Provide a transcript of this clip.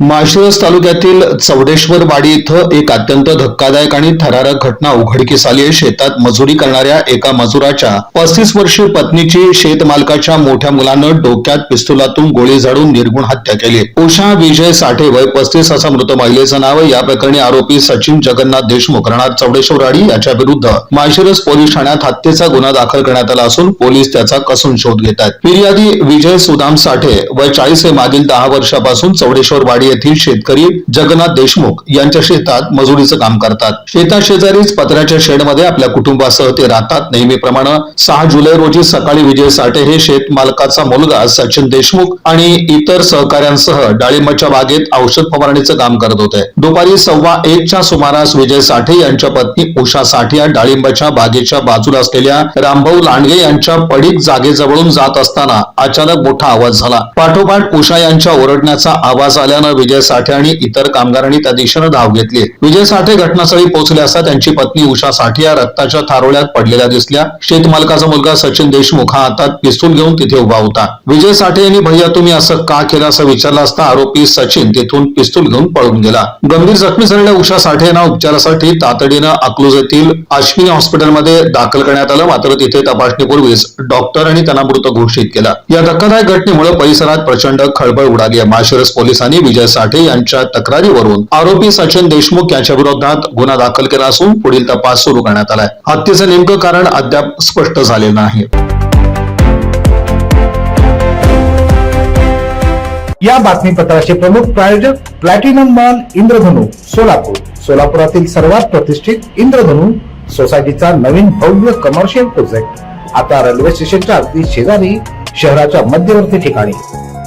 माळशिरस तालुक्यातील चौडेश्वर वाडी इथं एक अत्यंत धक्कादायक आणि थरारक घटना उघडकीस आली आहे। शेतात मजुरी करणाऱ्या एका मजुराच्या 35 वर्षीय पत्नीची शेतमालकाच्या मोठ्या मुलानं डोक्यात पिस्तुलातून गोळी झाडून निर्घुण हत्या केली। उषा विजय साठे वय 35 असा मृत महिलेचं नाव आहे। या प्रकरणी आरोपी सचिन जगन्नाथ देशमुख राहणार चौडेश्वर वाडी याच्या विरुद्ध माळशिरस पोलीस ठाण्यात हत्येचा गुन्हा दाखल करण्यात आला असून पोलीस त्याचा कसून शोध घेत आहेत। फिर्यादी विजय सुदाम साठे वय 40 हे मागील 10 वर्षापासून चौडेश्वर वाडी येथील शेतकरी जगन्नाथ देशमुख यांच्या शेतात मजुरीचं काम करतात। शेताशेजारीच पत्र्याच्या शेडमध्ये आपल्या कुटुंबासह ते राहतात। नेहमीप्रमाणे 6 जुलै रोजी सकाळी विजय साठे हे शेतमालकाचा मुलगा सचिन देशमुख आणि इतर सहकाऱ्यांसह डाळिंबाच्या बागेत औषध फवारणीचं काम करत होते। दुपारी 1:15च्या सुमारास विजय साठे यांच्या पत्नी उषा साठे या डाळिंबाच्या बागेच्या बाजूला असलेल्या रामभाऊ लांडगे यांच्या पडीक जागेजवळून जात असताना अचानक मोठा आवाज झाला। पाठोपाठ उषा यांच्या ओरडण्याचा आवाज आल्यानं विजय साठे आणि इतर कामगारांनी त्या दिशेने धाव घेतली। विजय साठे घटनास्थळी पोहोचले असता त्यांची पत्नी उषा साठे या रक्ताच्या थारोळ्यात पडलेल्या दिसल्या। शेतमालकाचा मुलगा सचिन देशमुख हा हातात पिस्तूल घेऊन तिथे उभा होता। विजय साठे यांनी भैया तुम्ही असं का केलं असं विचारलं असता आरोपी सचिन तिथून पिस्तूल घेऊन पळून गेला। गंभीर जखमी झालेल्या उषा साठे यांना उपचारासाठी तातडीनं अकलूज येथील अश्विनी हॉस्पिटलमध्ये दाखल करण्यात आलं। मात्र तिथे तपासणीपूर्वीच डॉक्टरांनी त्यांना मृत घोषित केला। या धक्कादायक घटनेमुळे परिसरात प्रचंड खळबळ उडाली आहे। माळशिरस पोलिसांनी विजय साठे यांच्या तक्रारीवरून आरोपी सचिन देशमुख यांच्या विरोधात गुन्हा दाखल केला असून पुढील तपास सुरू करण्यात आलाय। हत्येचं नेमकं कारण अद्याप स्पष्ट झालेलं नाही। या बातमीपत्राचे प्रमुख प्रायोजक प्लॅटिनम मॉल इंद्रधनु सोलापूर। सोलापुरातील सर्वात प्रतिष्ठित इंद्रधनु सोसायटीचा नवीन भव्य कमर्शियल प्रोजेक्ट आता रेल्वे स्टेशनच्या अगदी शेजारी शहराच्या मध्यवर्ती ठिकाणी।